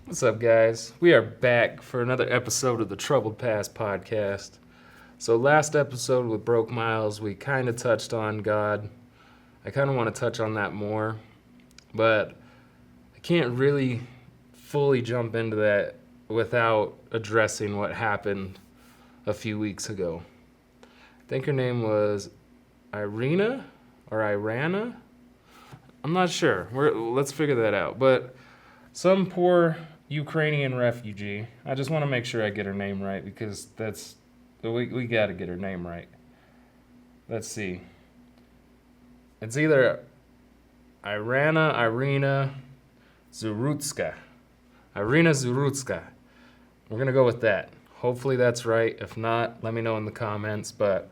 What's up, guys? We are back for another episode of the Troubled Past podcast. So, last episode with Broke Miles, we kind of touched on God. I kind of want to touch on that more, but I can't really fully jump into that without addressing what happened a few weeks ago. I think her name was Iryna or Iryna. I'm not sure. Let's figure that out. But some poor Ukrainian refugee. I just want to make sure I get her name right because we got to get her name right. Let's see. It's either Iryna Zaruska. Iryna Zaruska. We're going to go with that. Hopefully that's right. If not, let me know in the comments. But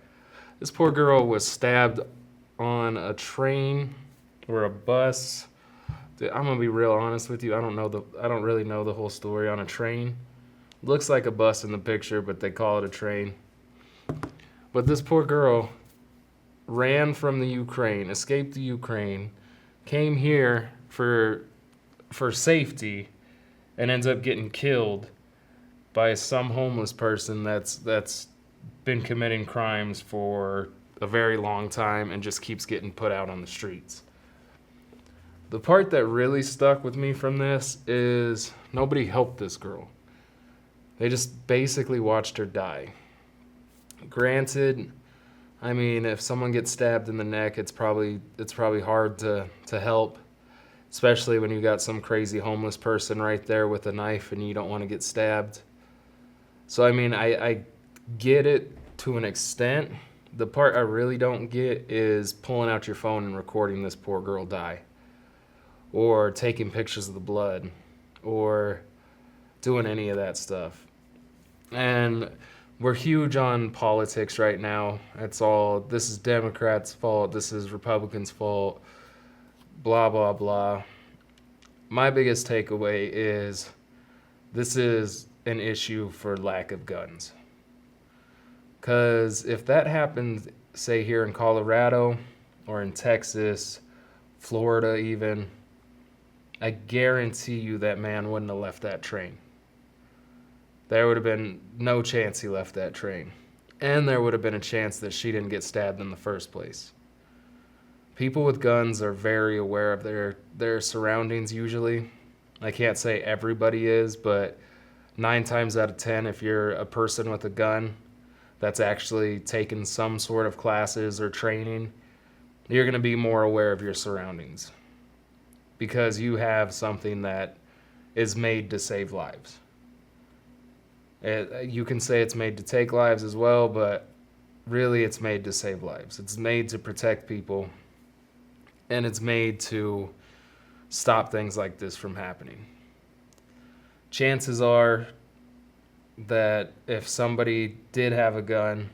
this poor girl was stabbed on a train or a bus. Dude, I'm gonna be real honest with you. I don't really know the whole story on a train. Looks like a bus in the picture, but they call it a train. But this poor girl ran from the Ukraine, escaped the Ukraine, came here for safety, and ends up getting killed by some homeless person that's been committing crimes for a very long time and just keeps getting put out on the streets. The part that really stuck with me from this is nobody helped this girl. They just basically watched her die. Granted, I mean, if someone gets stabbed in the neck, it's probably hard to help, especially when you got some crazy homeless person right there with a knife and you don't want to get stabbed. So I mean, I get it to an extent. The part I really don't get is pulling out your phone and recording this poor girl die, or taking pictures of the blood, or doing any of that stuff. And we're huge on politics right now. This is Democrats' fault, this is Republicans' fault, blah, blah, blah. My biggest takeaway is this is an issue for lack of guns. Because if that happened, say, here in Colorado or in Texas, Florida even, I guarantee you that man wouldn't have left that train. There would have been no chance he left that train. And there would have been a chance that she didn't get stabbed in the first place. People with guns are very aware of their surroundings usually. I can't say everybody is, but 9 times out of 10, if you're a person with a gun that's actually taken some sort of classes or training, you're going to be more aware of your surroundings, because you have something that is made to save lives. You can say it's made to take lives as well, but really it's made to save lives. It's made to protect people, and it's made to stop things like this from happening. Chances are that if somebody did have a gun,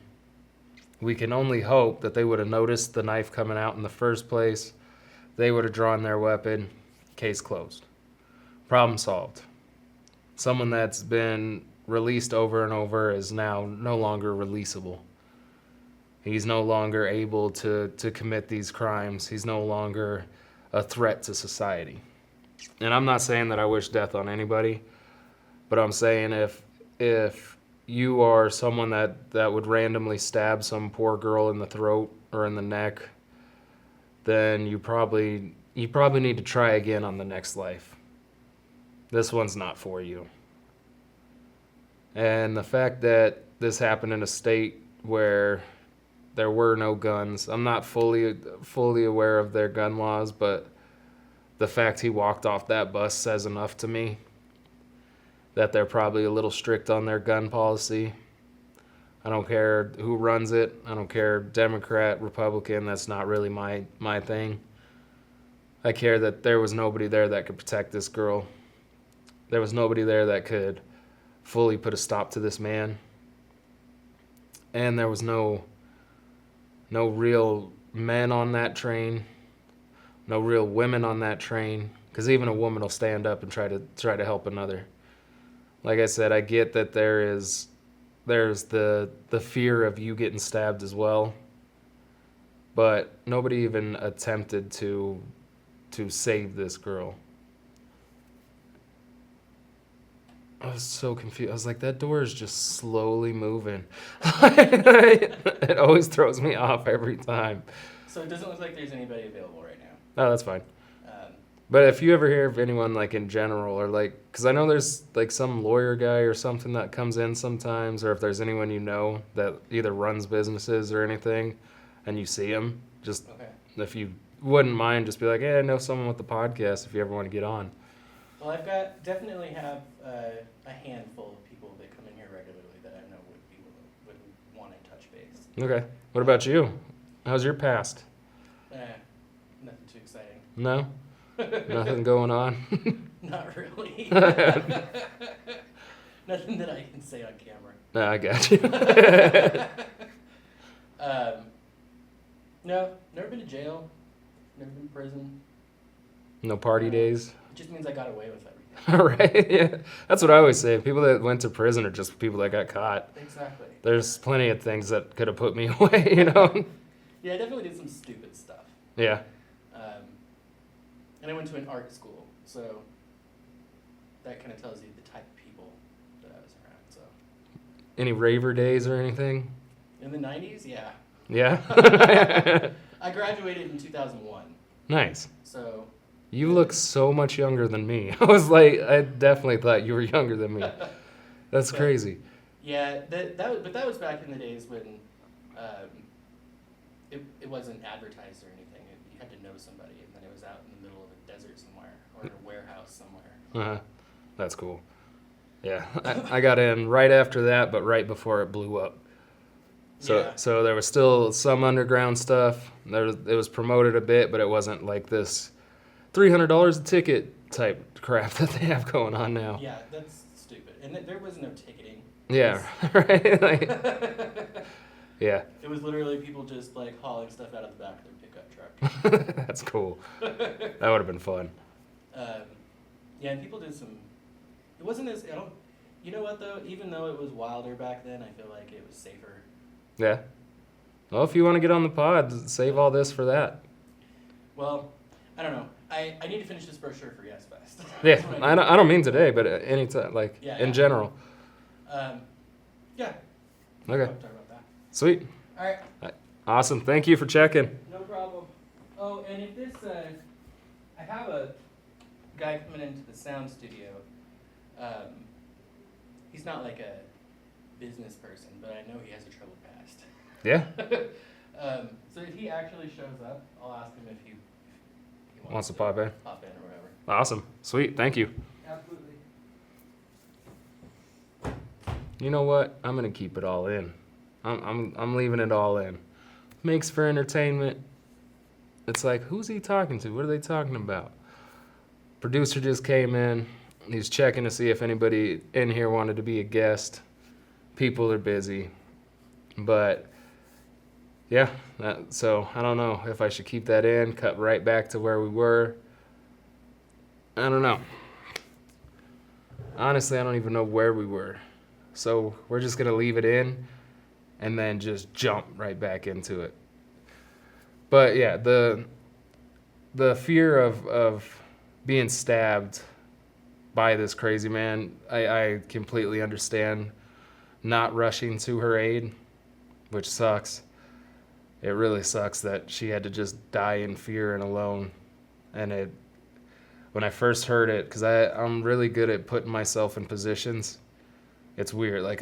we can only hope that they would have noticed the knife coming out in the first place. They would have drawn their weapon. Case closed. Problem solved. Someone that's been released over and over is now no longer releasable. He's no longer able to commit these crimes. He's no longer a threat to society. And I'm not saying that I wish death on anybody, but I'm saying if you are someone that would randomly stab some poor girl in the throat or in the neck, then you probably need to try again on the next life. This one's not for you. And the fact that this happened in a state where there were no guns, I'm not fully aware of their gun laws, but the fact he walked off that bus says enough to me that they're probably a little strict on their gun policy. I don't care who runs it. I don't care Democrat, Republican. That's not really my thing. I care that there was nobody there that could protect this girl. There was nobody there that could fully put a stop to this man. And there was no real men on that train, no real women on that train, because even a woman will stand up and try to help another. Like I said, I get that there's the fear of you getting stabbed as well, but nobody even attempted to save this girl. I was so confused. I was like, that door is just slowly moving. It always throws me off every time. So it doesn't look like there's anybody available right now. Oh, that's fine. But if you ever hear of anyone, like, in general, or, like, because I know there's, like, some lawyer guy or something that comes in sometimes, or if there's anyone you know that either runs businesses or anything, and you see them, just, if you wouldn't mind, just be like, hey, I know someone with the podcast if you ever want to get on. Well, definitely have a handful of people that come in here regularly that I know would want to touch base. Okay. What about you? How's your past? Nothing too exciting. No? Nothing going on? Not really. Nothing that I can say on camera. No, I got you. No, never been to jail. Never been to prison. No party days? It just means I got away with everything. All right, yeah. That's what I always say. People that went to prison are just people that got caught. Exactly. There's plenty of things that could have put me away, you know? Yeah, I definitely did some stupid stuff. Yeah. And I went to an art school, so that kind of tells you the type of people that I was around. So. Any raver days or anything? In the 90s, yeah. Yeah? I graduated in 2001. Nice. So. You look so much younger than me. I definitely thought you were younger than me. That's crazy. Yeah, but that was back in the days when it wasn't advertised or anything. You had to know somebody, and then it was out in the middle of a desert somewhere or in a warehouse somewhere. Uh-huh. That's cool. Yeah, I got in right after that, but right before it blew up. So there was still some underground stuff. It was promoted a bit, but it wasn't like this $300 a ticket type crap that they have going on now. Yeah, that's stupid. And there was no ticketing. Yeah, right? Yeah. It was literally people just like hauling stuff out of the back of their pickup truck. That's cool. That would have been fun. Yeah, and people did some. It wasn't as you know what though? Even though it was wilder back then, I feel like it was safer. Yeah. Well, if you want to get on the pod, save all this for that. Well, I don't know. I need to finish this brochure for Yes Fest. Yeah, I don't mean today, but anytime, like in general. Yeah. Okay. Talk about that. Sweet. All right. Awesome. Thank you for checking. No problem. Oh, and if this, I have a guy coming into the sound studio. He's not like a business person, but I know he has a troubled past. Yeah. So if he actually shows up, I'll ask him if he wants to pop in. Pop in or whatever. Awesome. Sweet. Thank you. Absolutely. You know what? I'm gonna keep it all in. I'm leaving it all in. Makes for entertainment. It's like, who's he talking to? What are they talking about? Producer just came in. He's checking to see if anybody in here wanted to be a guest. People are busy. But yeah, so I don't know if I should keep that in, cut right back to where we were. I don't know. Honestly, I don't even know where we were. So we're just going to leave it in and then just jump right back into it. But yeah, the fear of being stabbed by this crazy man, I completely understand not rushing to her aid, which sucks. It really sucks that she had to just die in fear and alone. And when I first heard it, because I'm really good at putting myself in positions, it's weird. Like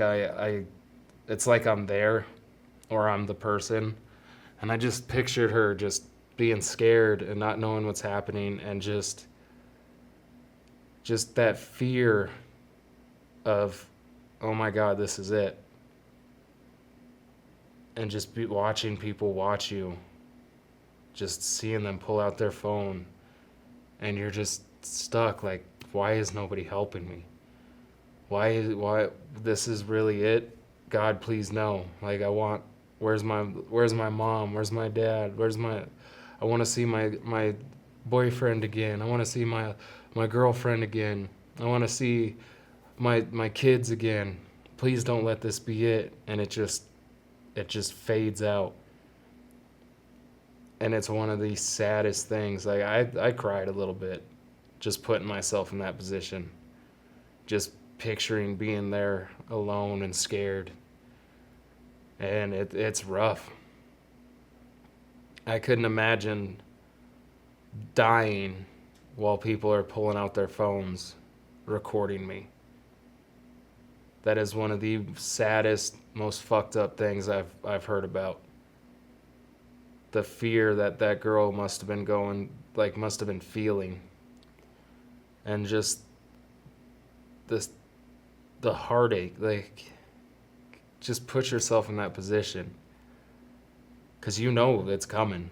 it's like I'm there or I'm the person. And I just pictured her just being scared and not knowing what's happening and just that fear of, oh my God, this is it. And just watching people watch you, just seeing them pull out their phone and you're just stuck like, why is nobody helping me? Why this is really it? God, please no. Like where's my mom? Where's my dad? I want to see my boyfriend again. I want to see my girlfriend again. I want to see my kids again. Please don't let this be it. And it just fades out. And it's one of the saddest things. Like I cried a little bit just putting myself in that position. Just picturing being there alone and scared. And it's rough. I couldn't imagine dying while people are pulling out their phones recording me. That is one of the saddest, most fucked up things I've heard about. The fear that girl must have been feeling. And just the heartache, like, just put yourself in that position. 'Cause you know it's coming.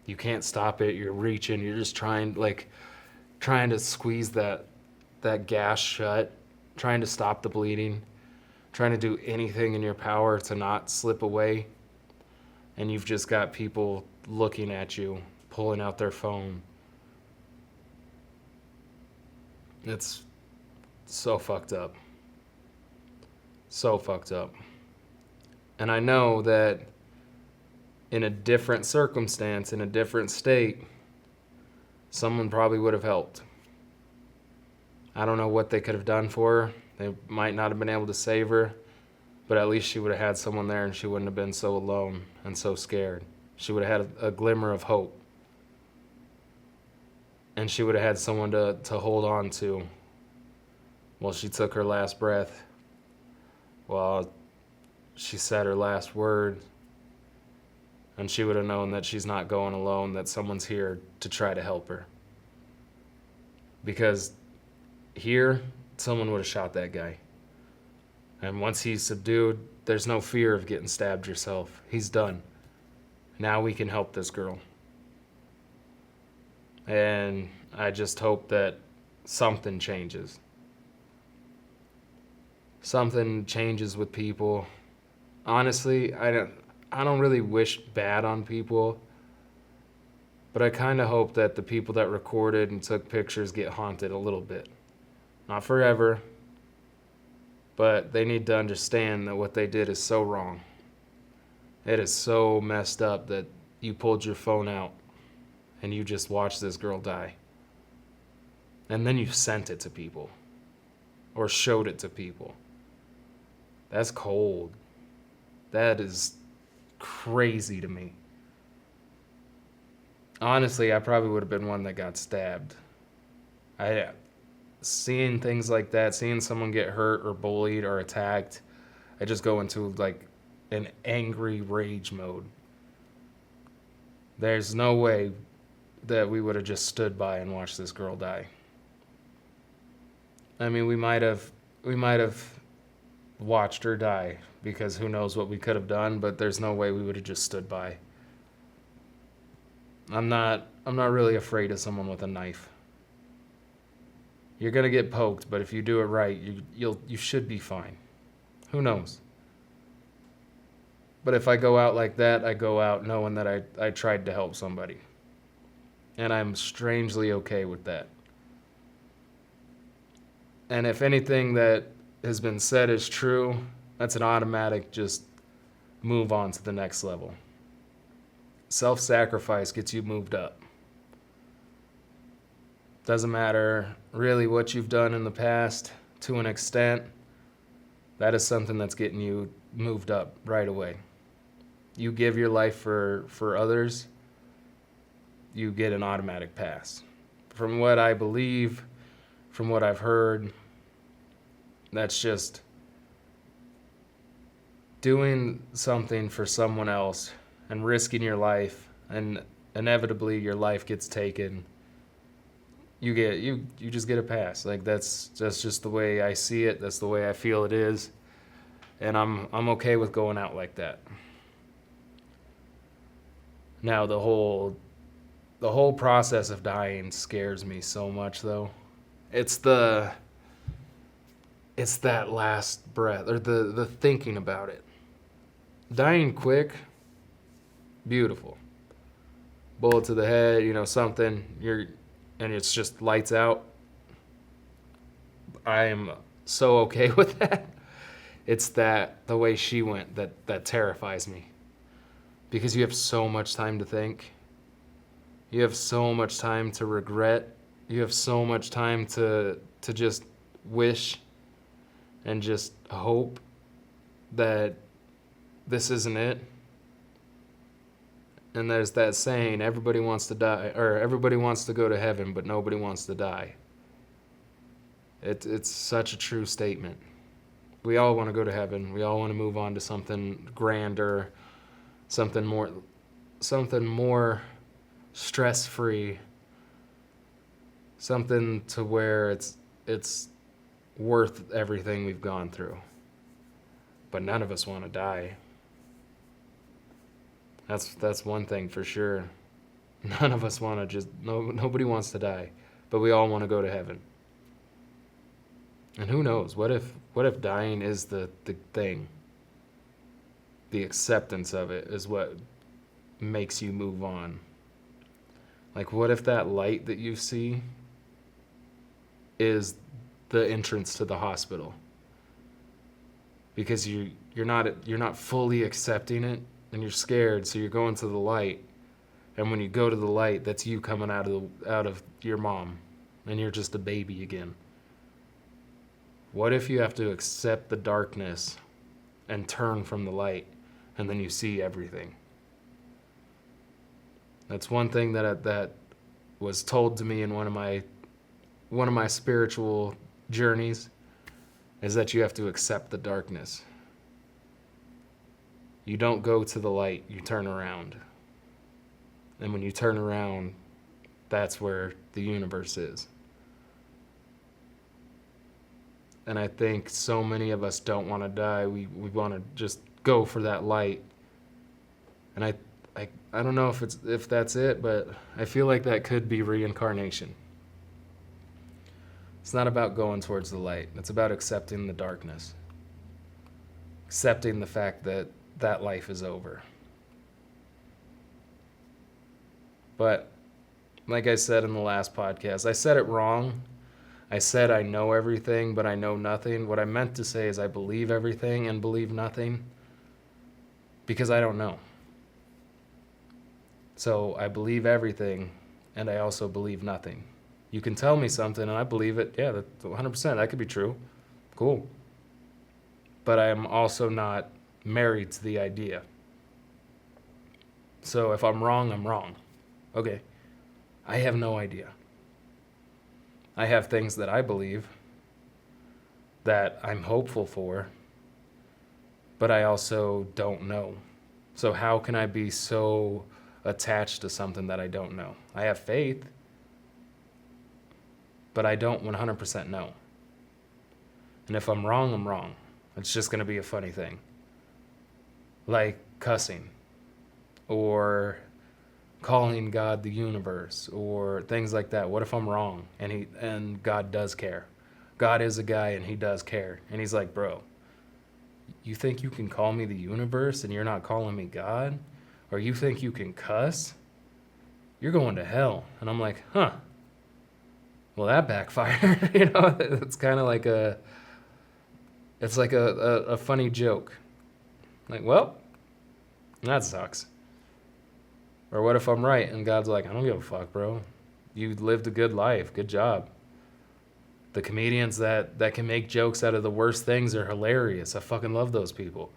You can't stop it. You're reaching. You're just trying to squeeze that gash shut, trying to stop the bleeding, trying to do anything in your power to not slip away. And you've just got people looking at you, pulling out their phone. It's so fucked up. So fucked up. And I know that in a different circumstance, in a different state, someone probably would have helped. I don't know what they could have done for her. They might not have been able to save her, but at least she would have had someone there and she wouldn't have been so alone and so scared. She would have had a glimmer of hope. And she would have had someone to hold on to while she took her last breath, while she said her last word. And she would have known that she's not going alone, that someone's here to try to help her. Because here, someone would have shot that guy. And once he's subdued, there's no fear of getting stabbed yourself. He's done. Now we can help this girl. And I just hope that something changes. Something changes with people. Honestly, I don't really wish bad on people, but I kind of hope that the people that recorded and took pictures get haunted a little bit. Not forever, but they need to understand that what they did is so wrong. It is so messed up that you pulled your phone out and you just watched this girl die. And then you sent it to people or showed it to people. That's cold. That is crazy to me. Honestly, I probably would have been one that got stabbed. Seeing things like that, seeing someone get hurt or bullied or attacked, I just go into like an angry rage mode. There's no way that we would have just stood by and watched this girl die. I mean, we might have watched her die, because who knows what we could have done, but there's no way we would have just stood by. I'm not really afraid of someone with a knife. You're gonna get poked, but if you do it right, you should be fine. Who knows? But if I go out like that, I go out knowing that I tried to help somebody. And I'm strangely okay with that. And if anything that has been said is true, that's an automatic just move on to the next level. Self-sacrifice gets you moved up. Doesn't matter really what you've done in the past, to an extent, that is something that's getting you moved up right away. You give your life for others, you get an automatic pass. From what I believe, from what I've heard, that's just doing something for someone else and risking your life, and inevitably your life gets taken. You just get a pass. Like that's just the way I see it. That's the way I feel it is, and I'm okay with going out like that. Now the whole process of dying scares me so much, though. It's that last breath, or the thinking about it. Dying quick, beautiful. Bullet to the head, something, and it's just lights out. I am so okay with that. It's the way she went that terrifies me. Because you have so much time to think. You have so much time to regret. You have so much time to just wish and just hope that this isn't it. And there's that saying, everybody wants to die, or everybody wants to go to heaven, but nobody wants to die. It's such a true statement. We all want to go to heaven. We all want to move on to something grander, something more stress-free, something to where it's worth everything we've gone through. But none of us want to die. That's one thing for sure. None of us want to nobody wants to die, but we all want to go to heaven. And who knows? What if dying is the thing? The acceptance of it is what makes you move on. Like, what if that light that you see is the entrance to the hospital? Because you're not fully accepting it, and you're scared, so you're going to the light. And when you go to the light, that's you coming out of your mom, and you're just a baby again. What if you have to accept the darkness and turn from the light, and then you see everything? That's one thing that was told to me in one of my spiritual journeys, is that you have to accept the darkness. You don't go to the light, you turn around. And when you turn around, that's where the universe is. And I think so many of us don't want to die. We want to just go for that light. And I don't know if that's it, but I feel like that could be reincarnation. It's not about going towards the light. It's about accepting the darkness. Accepting the fact that life is over. But like I said in the last podcast, I said it wrong. I said I know everything, but I know nothing. What I meant to say is I believe everything and believe nothing because I don't know. So I believe everything, and I also believe nothing. You can tell me something, and I believe it. Yeah, that's 100%. That could be true. Cool. But I am also not married to the idea. So if I'm wrong, I'm wrong. Okay. I have no idea. I have things that I believe that I'm hopeful for, but I also don't know. So how can I be so attached to something that I don't know? I have faith, but I don't 100% know. And if I'm wrong, I'm wrong. It's just going to be a funny thing. Like cussing, or calling God the universe, or things like that. What if I'm wrong and God does care? God is a guy and he does care. And he's like, bro, you think you can call me the universe and you're not calling me God? Or you think you can cuss? You're going to hell. And I'm like, huh. Well, that backfired. It's kind of like a funny joke. Like, well, that sucks. Or what if I'm right and God's like, I don't give a fuck, bro. You lived a good life. Good job. The comedians that can make jokes out of the worst things are hilarious. I fucking love those people.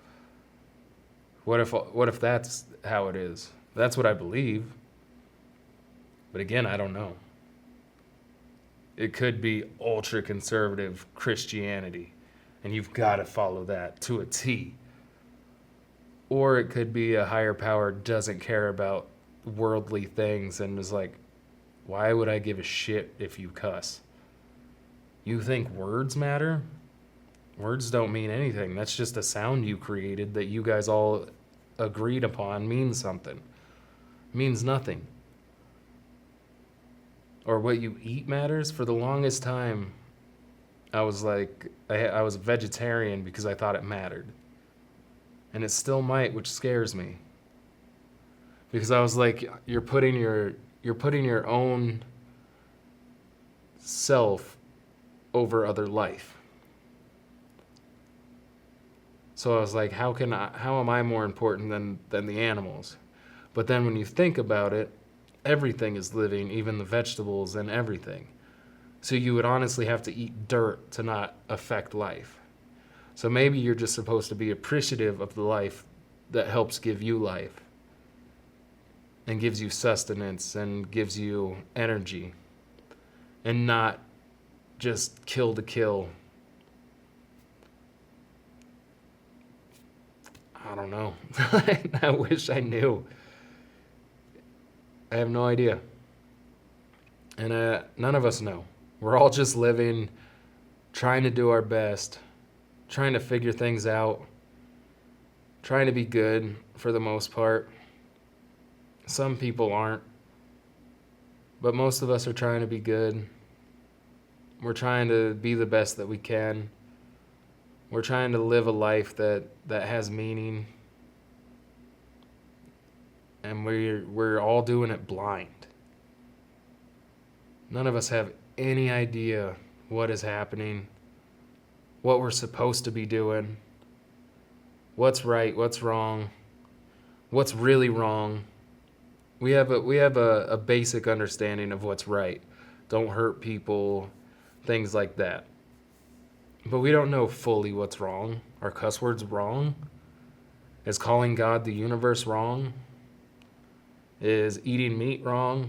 What if that's how it is? That's what I believe. But again, I don't know. It could be ultra conservative Christianity, and you've got to follow that to a T. Or it could be a higher power doesn't care about worldly things and is like, why would I give a shit if you cuss? You think words matter? Words don't mean anything. That's just a sound you created that you guys all agreed upon means something. Means nothing. Or what you eat matters? For the longest time, I was like, I was a vegetarian because I thought it mattered. And it still might, which scares me. Because I was like, you're putting your own self over other life. So I was like, how am I more important than the animals? But then when you think about it, everything is living, even the vegetables and everything. So you would honestly have to eat dirt to not affect life. So maybe you're just supposed to be appreciative of the life that helps give you life and gives you sustenance and gives you energy, and not just kill to kill. I don't know. I wish I knew. I have no idea. And none of us know. We're all just living, trying to do our best, trying to figure things out, trying to be good for the most part. Some people aren't, but most of us are trying to be good. We're trying to be the best that we can. We're trying to live a life that has meaning. And we're all doing it blind. None of us have any idea what is happening, what we're supposed to be doing, what's right, what's wrong, what's really wrong. We have a basic understanding of what's right. Don't hurt people, things like that. But we don't know fully what's wrong. Are cuss words wrong? Is calling God the universe wrong? Is eating meat wrong?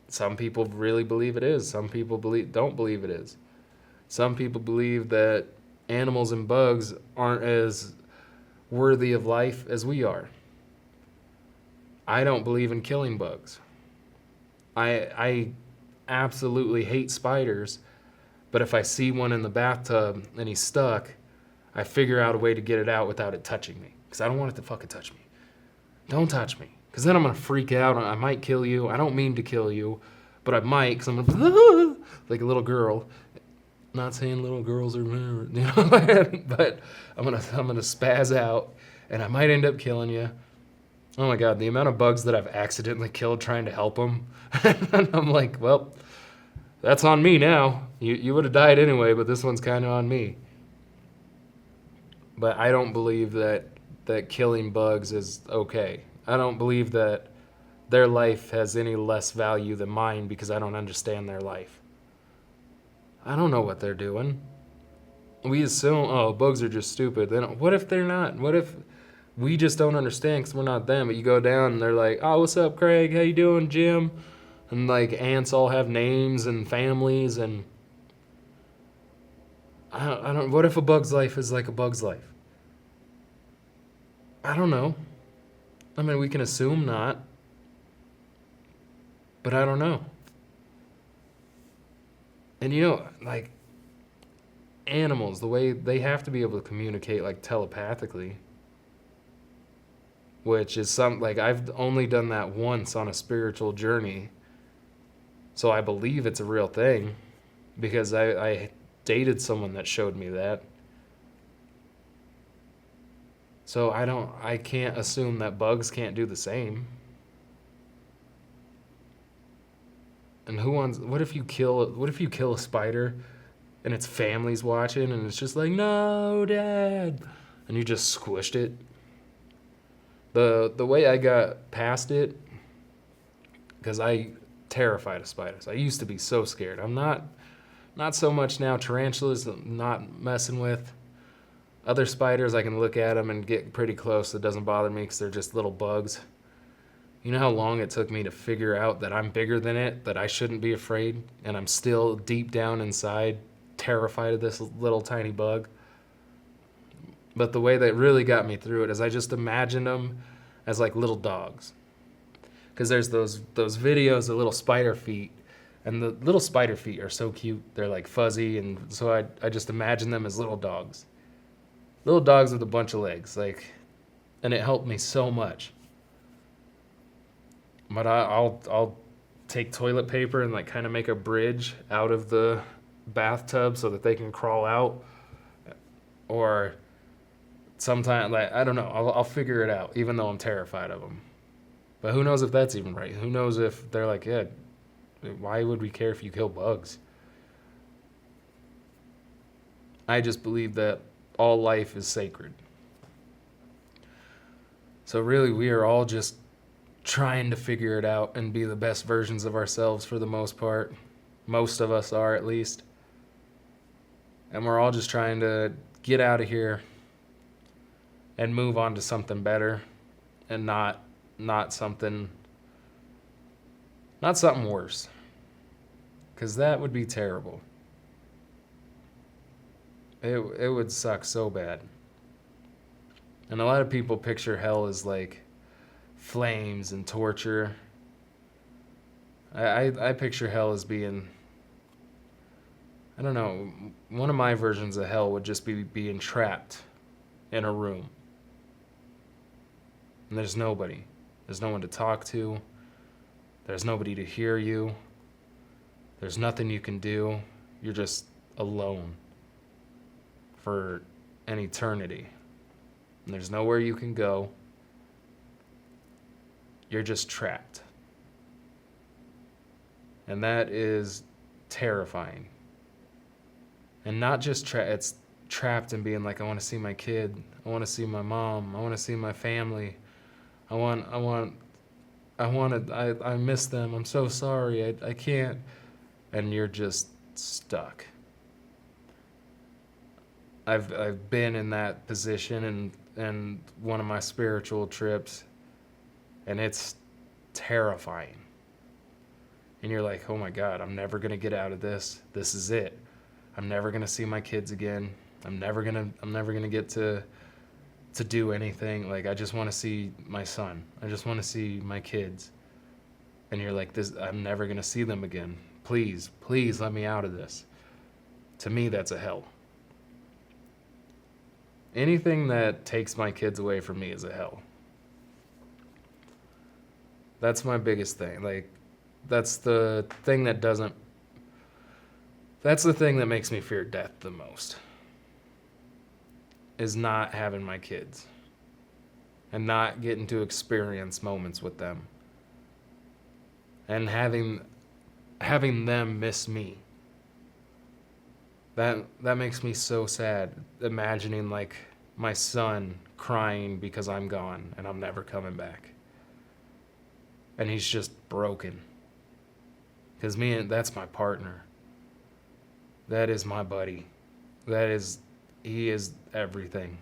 Some people really believe it is. Some people don't believe it is. Some people believe that animals and bugs aren't as worthy of life as we are. I don't believe in killing bugs. I absolutely hate spiders, but if I see one in the bathtub and he's stuck, I figure out a way to get it out without it touching me, because I don't want it to fucking touch me. Don't touch me, because then I'm going to freak out. I might kill you. I don't mean to kill you, but I might, because I'm going to like a little girl. Not saying little girls are, but I'm gonna spaz out, and I might end up killing you. Oh my God, the amount of bugs that I've accidentally killed trying to help them. And I'm like, well, that's on me now. You would have died anyway, but this one's kind of on me. But I don't believe that killing bugs is okay. I don't believe that their life has any less value than mine because I don't understand their life. I don't know what they're doing. We assume, oh, bugs are just stupid. What if they're not? What if we just don't understand because we're not them? But you go down and they're like, oh, what's up, Craig? How you doing, Jim? And like ants all have names and families, and I don't. What if a bug's life is like a bug's life? I don't know. I mean, we can assume not, but I don't know. And like animals, the way they have to be able to communicate like telepathically, which is like I've only done that once on a spiritual journey. So I believe it's a real thing because I dated someone that showed me that. So I can't assume that bugs can't do the same. And what if you kill a spider and its family's watching and it's just like, no, Dad, and you just squished it? The way I got past it, because I terrified of spiders. I used to be so scared. I'm not so much now. Tarantulas, I'm not messing with. Other spiders, I can look at them and get pretty close. It doesn't bother me because they're just little bugs. You know how long it took me to figure out that I'm bigger than it, that I shouldn't be afraid, and I'm still deep down inside terrified of this little tiny bug? But the way that really got me through it is I just imagined them as like little dogs. Because there's those videos of little spider feet, and the little spider feet are so cute. They're like fuzzy, and so I just imagine them as little dogs. Little dogs with a bunch of legs, and it helped me so much. But I'll take toilet paper and like kind of make a bridge out of the bathtub so that they can crawl out. Or sometimes, like, I don't know, I'll figure it out, even though I'm terrified of them. But who knows if that's even right? Who knows if they're like, yeah, why would we care if you kill bugs? I just believe that all life is sacred. So really, we are all just trying to figure it out and be the best versions of ourselves for the most part. Most of us are, at least. And we're all just trying to get out of here and move on to something better and not something worse. Because that would be terrible. It would suck so bad. And a lot of people picture hell as like flames and torture. I picture hell as being, I don't know, one of my versions of hell would just be being trapped in a room. And there's nobody. There's no one to talk to. There's nobody to hear you. There's nothing you can do. You're just alone for an eternity. And there's nowhere you can go. You're just trapped. And that is terrifying. And not just it's trapped in being like, I want to see my kid. I want to see my mom. I want to see my family. I miss them. I'm so sorry. I can't. And you're just stuck. I've been in that position and one of my spiritual trips, and it's terrifying. And you're like, oh my God, I'm never gonna get out of this. This is it. I'm never gonna see my kids again. I'm never gonna get to do anything. Like, I just want to see my son. I just want to see my kids. And you're like, I'm never gonna see them again. Please let me out of this. To me, that's a hell. Anything that takes my kids away from me is a hell. That's my biggest thing. Like, that's the thing that makes me fear death the most. Is not having my kids. And not getting to experience moments with them. And having them miss me. That makes me so sad, imagining like my son crying because I'm gone and I'm never coming back. And he's just broken. Because that's my partner. That is my buddy. He is everything.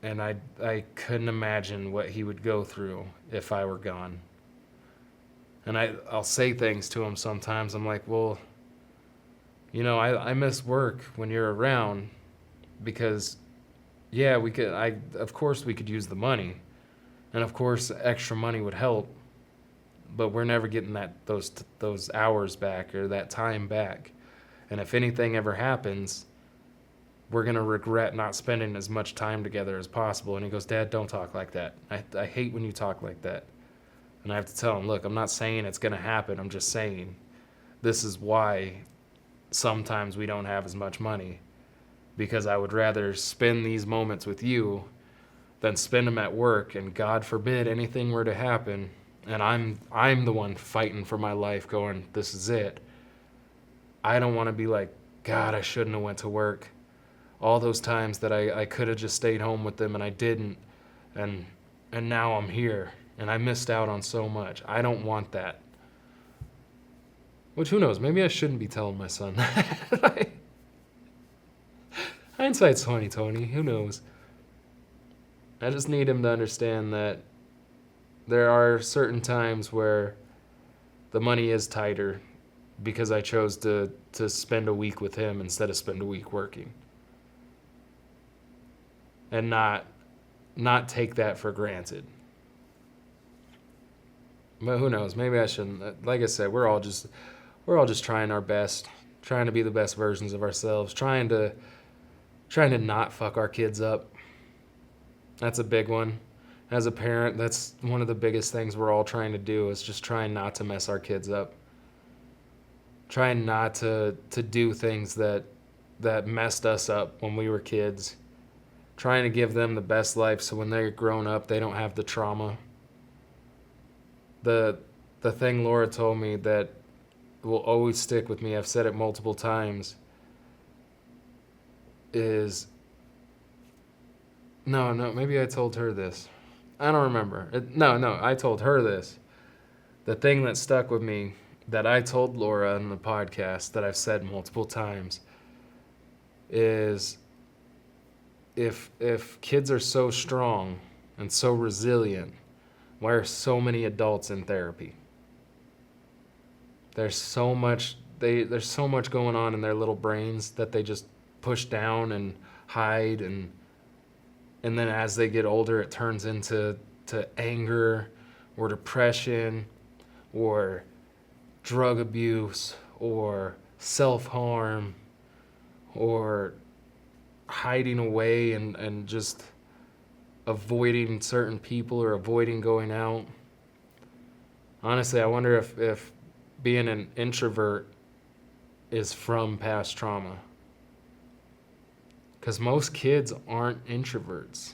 And I couldn't imagine what he would go through if I were gone. And I'll say things to him sometimes. I'm like, well, I miss work when you're around because, yeah, of course we could use the money. And of course extra money would help. But we're never getting those hours back or that time back. And if anything ever happens, we're going to regret not spending as much time together as possible. And he goes, Dad, don't talk like that. I hate when you talk like that. And I have to tell him, look, I'm not saying it's going to happen. I'm just saying this is why sometimes we don't have as much money. Because I would rather spend these moments with you than spend them at work. And God forbid anything were to happen. And I'm the one fighting for my life going, this is it. I don't want to be like, God, I shouldn't have went to work. All those times that I could have just stayed home with them and I didn't. And now I'm here. And I missed out on so much. I don't want that. Which, who knows? Maybe I shouldn't be telling my son that. Hindsight's 20/20. Who knows? I just need him to understand that there are certain times where the money is tighter because I chose to spend a week with him instead of spend a week working. And not take that for granted. But who knows? Maybe I shouldn't. Like I said, we're all just trying our best, trying to be the best versions of ourselves, trying to not fuck our kids up. That's a big one. As a parent, that's one of the biggest things we're all trying to do is just trying not to mess our kids up. Trying not to do things that messed us up when we were kids. Trying to give them the best life so when they're grown up, they don't have the trauma. The thing Laura told me that will always stick with me, I've said it multiple times, is... No, maybe I told her this. I don't remember. No, I told her this. The thing that stuck with me that I told Laura in the podcast that I've said multiple times is if kids are so strong and so resilient, why are so many adults in therapy? There's so much going on in their little brains that they just push down and hide, and then as they get older it turns into anger or depression or drug abuse or self-harm or hiding away and just avoiding certain people or avoiding going out. Honestly, I wonder if being an introvert is from past trauma. Because most kids aren't introverts.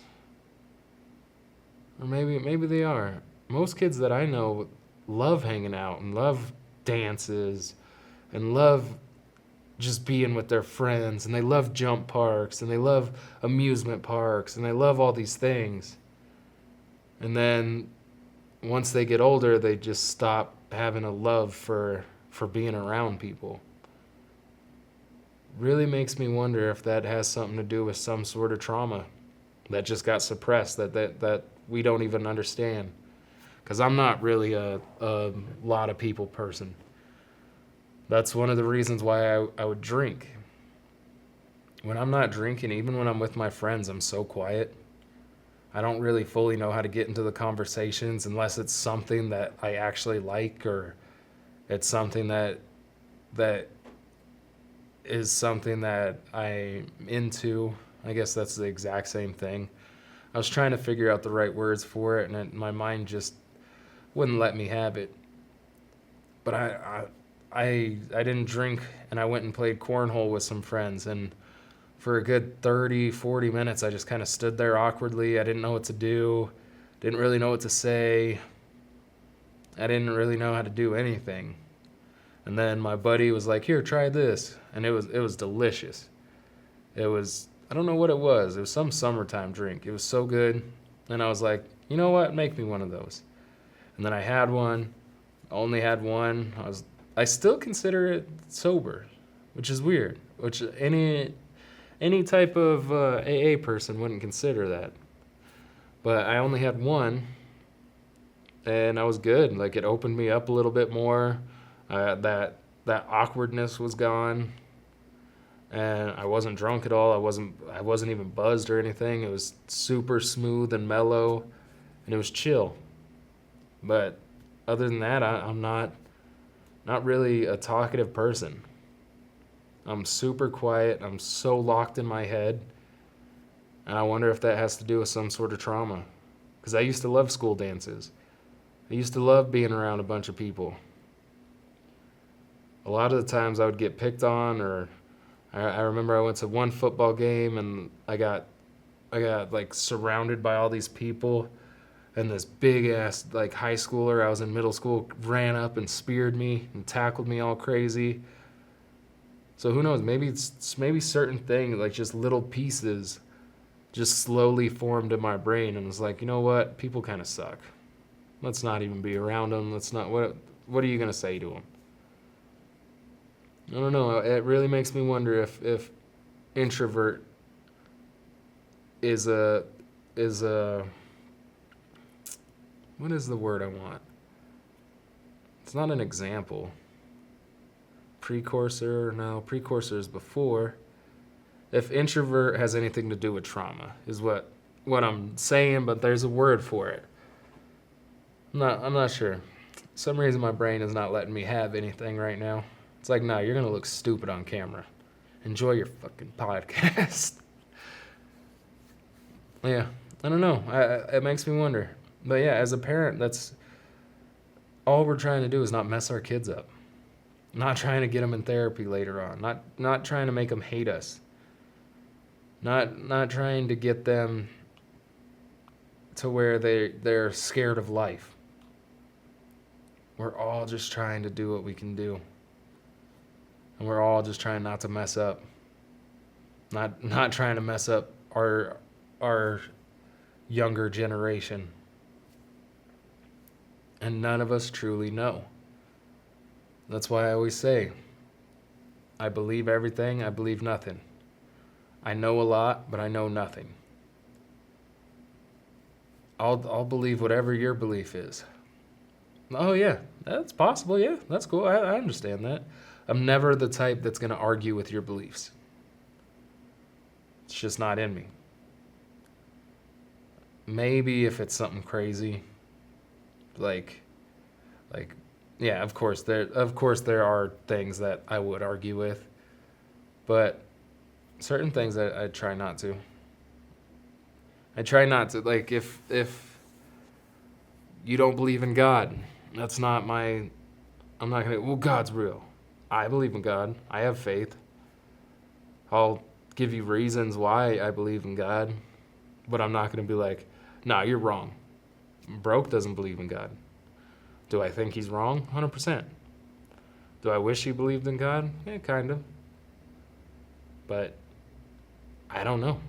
Or maybe they are. Most kids that I know love hanging out and love dances and love just being with their friends, and they love jump parks and they love amusement parks and they love all these things. And then once they get older, they just stop having a love for being around people. Really makes me wonder if that has something to do with some sort of trauma that just got suppressed that we don't even understand. Because I'm not really a lot of people person. That's one of the reasons why I would drink. When I'm not drinking, even when I'm with my friends, I'm so quiet. I don't really fully know how to get into the conversations unless it's something that I actually like, or it's something that is something that I'm into. I guess that's the exact same thing. I was trying to figure out the right words for it, and my mind just wouldn't let me have it. But I didn't drink, and I went and played cornhole with some friends, and for a good 30, 40 minutes, I just kind of stood there awkwardly. I didn't know what to do, didn't really know what to say. I didn't really know how to do anything. And then my buddy was like, "Here, try this." And it was delicious. It was, I don't know what it was. It was some summertime drink. It was so good. And I was like, you know what? Make me one of those. And then I had one. Only had one. I still consider it sober, which is weird. Which any type of AA person wouldn't consider that. But I only had one, and I was good. Like, it opened me up a little bit more. That awkwardness was gone, and I wasn't drunk at all. I wasn't even buzzed or anything. It was super smooth and mellow, and it was chill. But other than that, I'm not really a talkative person. I'm super quiet. I'm so locked in my head. And I wonder if that has to do with some sort of trauma. Because I used to love school dances. I used to love being around a bunch of people. A lot of the times I would get picked on, or I remember I went to one football game and I got like surrounded by all these people, and this big ass like high schooler, I was in middle school, ran up and speared me and tackled me all crazy. So who knows, maybe certain things, like just little pieces, just slowly formed in my brain and was like, you know what, people kind of suck. Let's not even be around them. What are you going to say to them? I don't know. It really makes me wonder if introvert is a what is the word I want? It's not an example. Precursor? No, precursor is before. If introvert has anything to do with trauma is what I'm saying, but there's a word for it. I'm not sure. For some reason my brain is not letting me have anything right now. It's like, no, you're going to look stupid on camera. Enjoy your fucking podcast. Yeah, I don't know. It makes me wonder. But yeah, as a parent, that's all we're trying to do is not mess our kids up. Not trying to get them in therapy later on. Not trying to make them hate us. Not trying to get them to where they're scared of life. We're all just trying to do what we can do. And we're all just trying not to mess up. Not trying to mess up our younger generation. And none of us truly know. That's why I always say, I believe everything, I believe nothing. I know a lot, but I know nothing. I'll believe whatever your belief is. Oh yeah, that's possible. Yeah, that's cool. I understand that. I'm never the type that's going to argue with your beliefs. It's just not in me. Maybe if it's something crazy, like, yeah, of course there are things that I would argue with, but certain things I try not to. I try not to, like, if you don't believe in God, that's not my, I'm not gonna, well, God's real. I believe in God. I have faith. I'll give you reasons why I believe in God, but I'm not gonna be like, nah, you're wrong. Broke doesn't believe in God. Do I think he's wrong? 100%. Do I wish he believed in God? Yeah, kind of. But I don't know.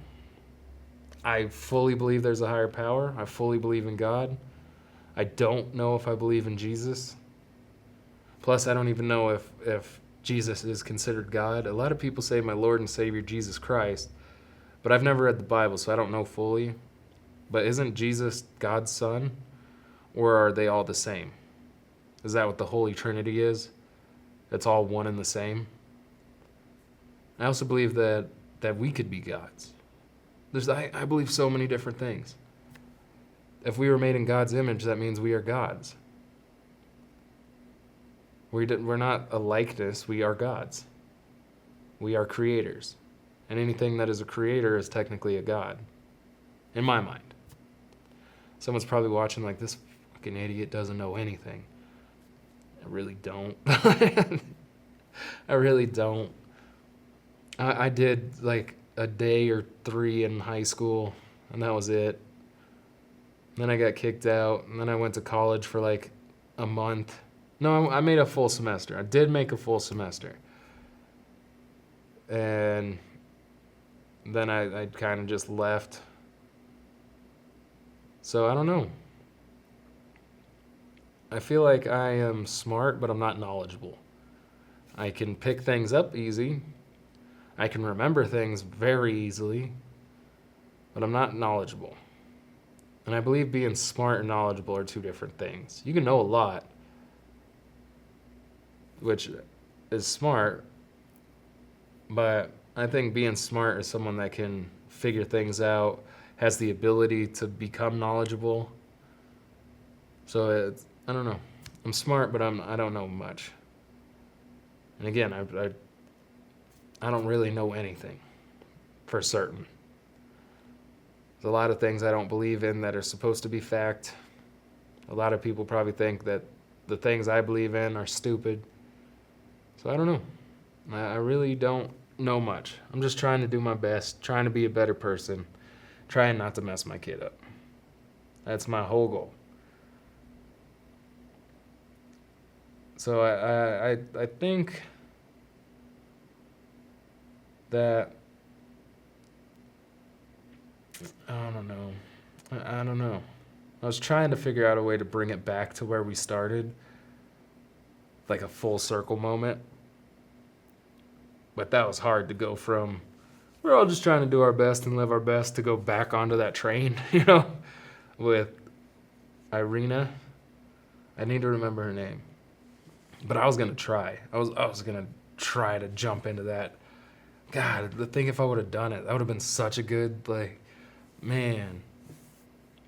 I fully believe there's a higher power. I fully believe in God. I don't know if I believe in Jesus. Plus, I don't even know if Jesus is considered God. A lot of people say my Lord and Savior Jesus Christ, but I've never read the Bible, so I don't know fully. But isn't Jesus God's son? Or are they all the same? Is that what the Holy Trinity is? It's all one and the same? I also believe that we could be gods. I believe so many different things. If we were made in God's image, that means we are gods. We're not a likeness, we are gods. We are creators. And anything that is a creator is technically a god, in my mind. Someone's probably watching like, this fucking idiot doesn't know anything. I really don't. I really don't. I did like a day or 3 in high school, and that was it. Then I got kicked out, and then I went to college for like a month. No, I made a full semester. I did make a full semester. And then I kind of just left. So I don't know. I feel like I am smart, but I'm not knowledgeable. I can pick things up easy. I can remember things very easily, but I'm not knowledgeable. And I believe being smart and knowledgeable are 2 different things. You can know a lot, which is smart, but I think being smart is someone that can figure things out, has the ability to become knowledgeable. So I don't know. I'm smart, but I don't know much. And again, I don't really know anything for certain. There's a lot of things I don't believe in that are supposed to be fact. A lot of people probably think that the things I believe in are stupid. So I don't know. I really don't know much. I'm just trying to do my best, trying to be a better person, trying not to mess my kid up. That's my whole goal. So I think that, I don't know. I was trying to figure out a way to bring it back to where we started, like a full circle moment. But that was hard to go from, we're all just trying to do our best and live our best, to go back onto that train, with Iryna. I need to remember her name. But I was going to try. I was going to try to jump into that. God, the thing if I would have done it, that would have been such a good, man.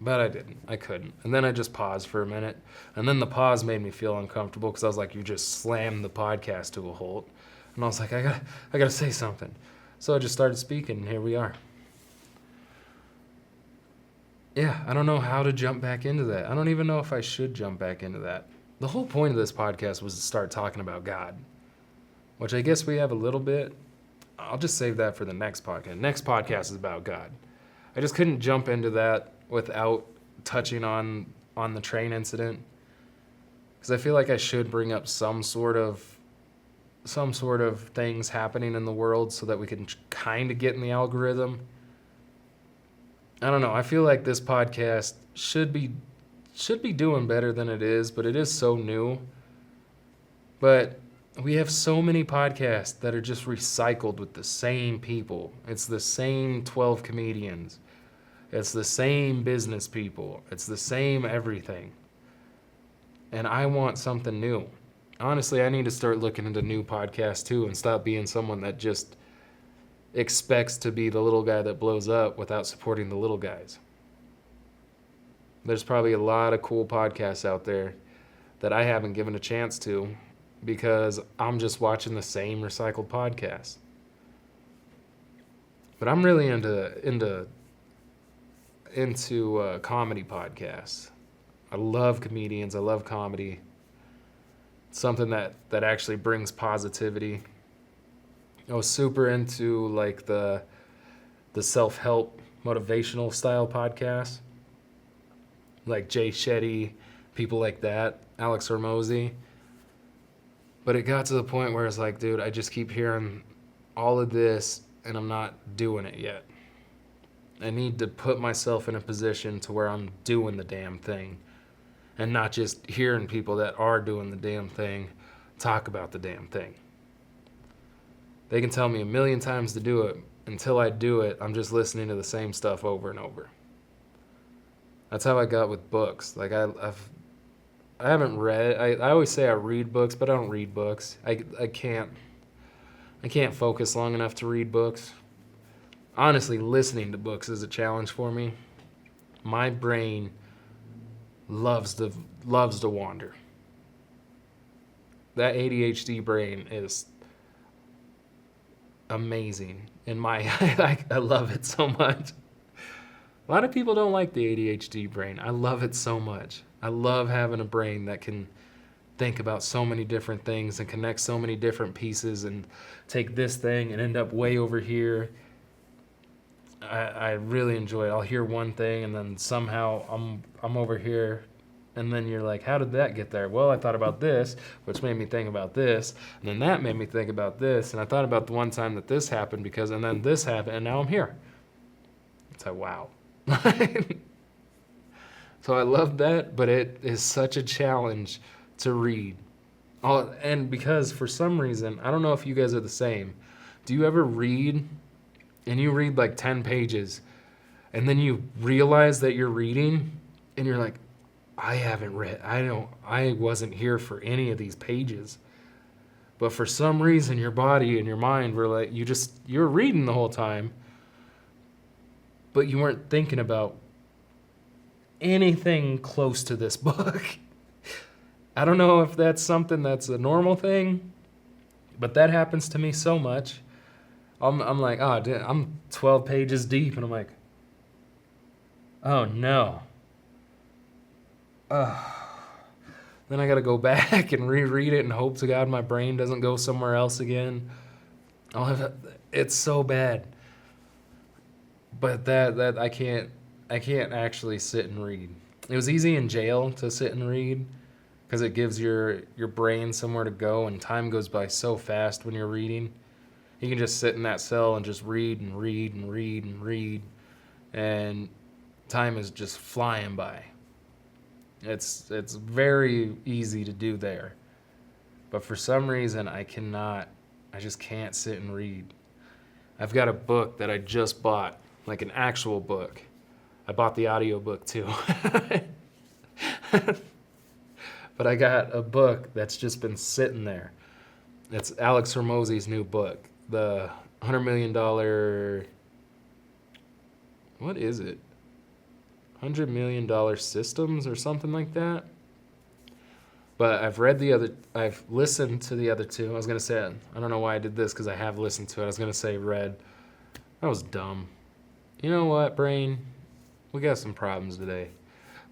But I didn't. I couldn't. And then I just paused for a minute. And then the pause made me feel uncomfortable because I was like, you just slammed the podcast to a halt. And I was like, I gotta say something. So I just started speaking, and here we are. Yeah, I don't know how to jump back into that. I don't even know if I should jump back into that. The whole point of this podcast was to start talking about God, which I guess we have a little bit. I'll just save that for the next podcast. Next podcast is about God. I just couldn't jump into that without touching on the train incident, because I feel like I should bring up some sort of things happening in the world so that we can kind of get in the algorithm. I don't know. I feel like this podcast should be doing better than it is, but it is so new. But we have so many podcasts that are just recycled with the same people. It's the same 12 comedians. It's the same business people. It's the same everything. And I want something new. Honestly, I need to start looking into new podcasts too and stop being someone that just expects to be the little guy that blows up without supporting the little guys. There's probably a lot of cool podcasts out there that I haven't given a chance to because I'm just watching the same recycled podcasts. But I'm really into comedy podcasts. I love comedians. I love comedy. It's something that actually brings positivity. I was super into like the self-help motivational style podcasts, like Jay Shetty, people like that, Alex Hormozy. But it got to the point where it's like, dude, I just keep hearing all of this and I'm not doing it yet. I need to put myself in a position to where I'm doing the damn thing and not just hearing people that are doing the damn thing talk about the damn thing. They can tell me a million times to do it. Until I do it, I'm just listening to the same stuff over and over. That's how I got with books. Like I haven't read. I always say I read books, but I don't read books. I can't focus long enough to read books. Honestly, listening to books is a challenge for me. My brain loves to wander. That ADHD brain is amazing. I love it so much. A lot of people don't like the ADHD brain. I love it so much. I love having a brain that can think about so many different things and connect so many different pieces and take this thing and end up way over here. I really enjoy it. I'll hear one thing and then somehow I'm over here, and then you're like, how did that get there? Well, I thought about this, which made me think about this, and then that made me think about this, and I thought about the one time that this happened and then this happened, and now I'm here. It's like, wow. So I love that, but it is such a challenge to read. And because for some reason, I don't know if you guys are the same. Do you ever read and you read like 10 pages and then you realize that you're reading and you're like, I wasn't here for any of these pages. But for some reason, your body and your mind were like, you're reading the whole time, but you weren't thinking about anything close to this book. I don't know if that's something that's a normal thing, but that happens to me so much. I'm like, oh, I'm 12 pages deep, and I'm like, oh no. Then I gotta go back and reread it and hope to God my brain doesn't go somewhere else again. It's so bad. But that I can't actually sit and read. It was easy in jail to sit and read because it gives your brain somewhere to go, and time goes by so fast when you're reading. You can just sit in that cell and just read and read and read and read, and time is just flying by. It's very easy to do there. But for some reason, I just can't sit and read. I've got a book that I just bought, like an actual book. I bought the audiobook too. But I got a book that's just been sitting there. It's Alex Hormozy's new book, the $100 million, what is it? $100 million systems or something like that. But I've listened to the other two. I was going to say, I don't know why I did this because I have listened to it. I was going to say read. That was dumb. You know what, brain? We got some problems today.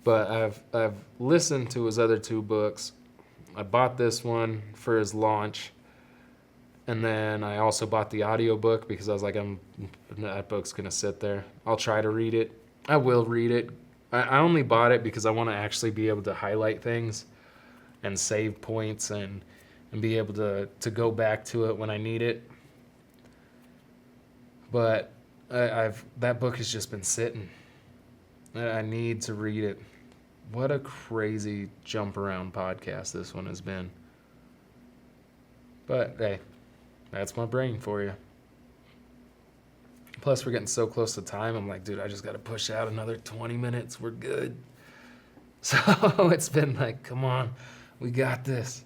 But I've listened to his other two books. I bought this one for his launch. And then I also bought the audiobook because I was like, that book's going to sit there. I'll try to read it. I will read it. I only bought it because I want to actually be able to highlight things and save points and be able to go back to it when I need it. But that book has just been sitting. I need to read it. What a crazy jump around podcast this one has been. But hey, that's my brain for you. Plus, we're getting so close to time. I'm like, dude, I just got to push out another 20 minutes. We're good. So it's been like, come on, we got this.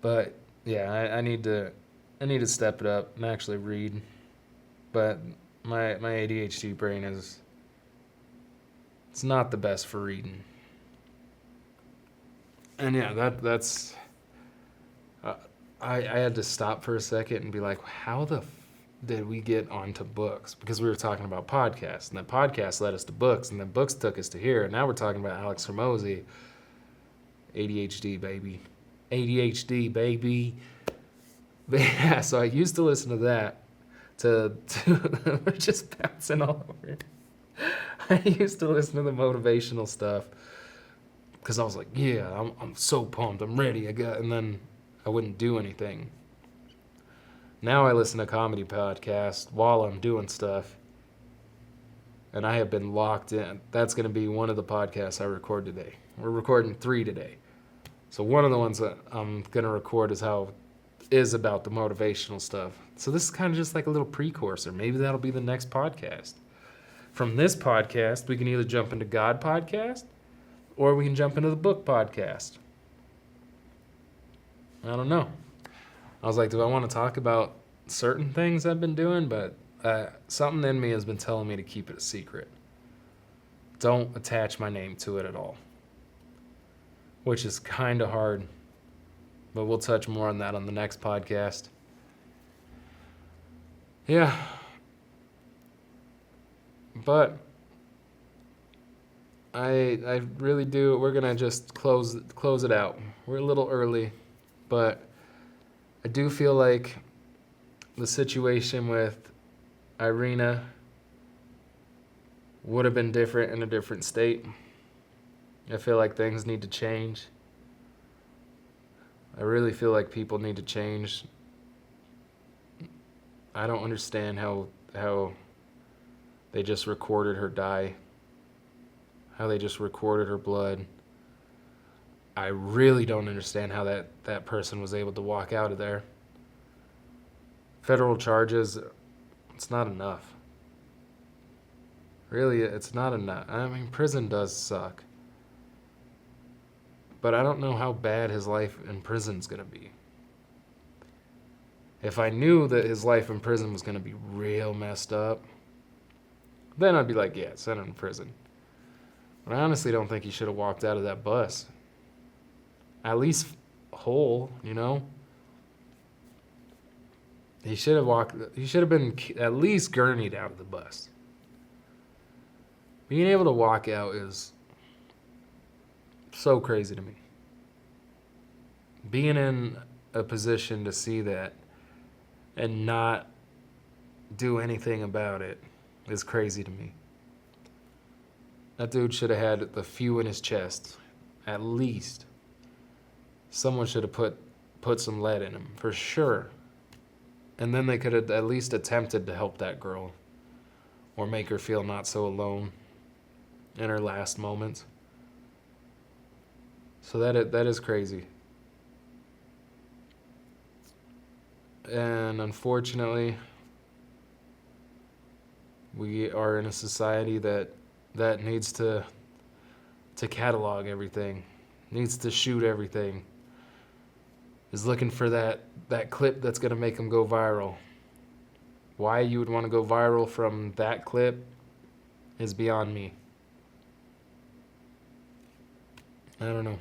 But yeah, I need to step it up and actually read. But my ADHD brain it's not the best for reading. And yeah, that's I had to stop for a second and be like, how the did we get onto books? Because we were talking about podcasts, and then podcasts led us to books, and then books took us to here, and now we're talking about Alex Hormozy. ADHD, baby. ADHD, baby. But yeah, so I used to listen to that. We're just bouncing all over it. I used to listen to the motivational stuff because I was like, yeah, I'm so pumped, I'm ready, and then I wouldn't do anything. Now I listen to comedy podcasts while I'm doing stuff, and I have been locked in. That's going to be one of the podcasts I record today. We're recording 3 today. So one of the ones that I'm going to record is about the motivational stuff. So this is kind of just like a little precursor. Maybe that'll be the next podcast. From this podcast, we can either jump into God podcast, or we can jump into the book podcast. I don't know. I was like, do I want to talk about certain things I've been doing? But something in me has been telling me to keep it a secret. Don't attach my name to it at all. Which is kind of hard. But we'll touch more on that on the next podcast. Yeah. But I really do. We're going to just close it out. We're a little early. But I do feel like the situation with Iryna would have been different in a different state. I feel like things need to change. I really feel like people need to change. I don't understand how they just recorded her die. How they just recorded her blood. I really don't understand how that person was able to walk out of there. Federal charges, it's not enough. Really, it's not enough. I mean, prison does suck. But I don't know how bad his life in prison's gonna be. If I knew that his life in prison was gonna be real messed up, then I'd be like, yeah, send him to prison. But I honestly don't think he should have walked out of that bus. At least whole, you know? He should have been at least gurneyed out of the bus. Being able to walk out is so crazy to me. Being in a position to see that and not do anything about it is crazy to me. That dude should have had the few in his chest, at least. Someone should have put some lead in him, for sure. And then they could have at least attempted to help that girl or make her feel not so alone in her last moments. So that is crazy. And unfortunately, we are in a society that needs to catalog everything, needs to shoot everything, is looking for that clip that's going to make them go viral. Why you would want to go viral from that clip is beyond me. I don't know.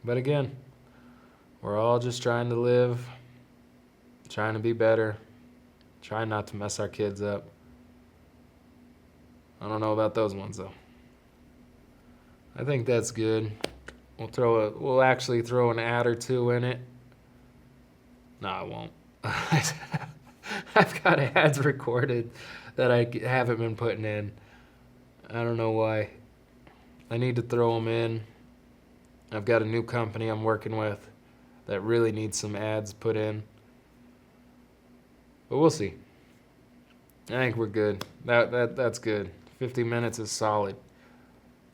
But again, we're all just trying to live, trying to be better, trying not to mess our kids up. I don't know about those ones though. I think that's good. We'll actually throw an ad or two in it. No, I won't. I've got ads recorded that I haven't been putting in. I don't know why. I need to throw them in. I've got a new company I'm working with that really needs some ads put in. But we'll see. I think we're good. That's good. 50 minutes is solid.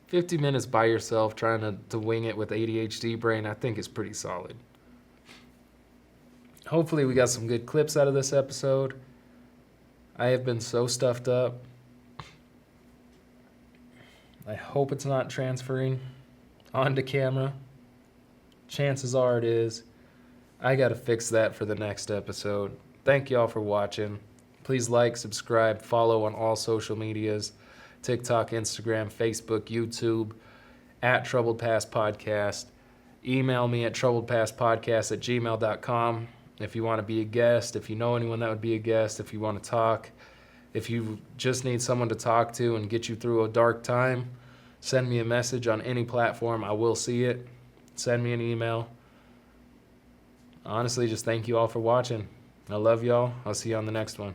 50 minutes by yourself trying to wing it with ADHD brain, I think is pretty solid. Hopefully we got some good clips out of this episode. I have been so stuffed up. I hope it's not transferring onto camera. Chances are it is. I gotta fix that for the next episode. Thank y'all for watching. Please like, subscribe, follow on all social medias. TikTok, Instagram, Facebook, YouTube, at Troubled Past Podcast. Email me at troubledpastpodcast@gmail.com if you want to be a guest, if you know anyone that would be a guest, if you want to talk, if you just need someone to talk to and get you through a dark time, send me a message on any platform. I will see it. Send me an email. Honestly, just thank you all for watching. I love y'all. I'll see you on the next one.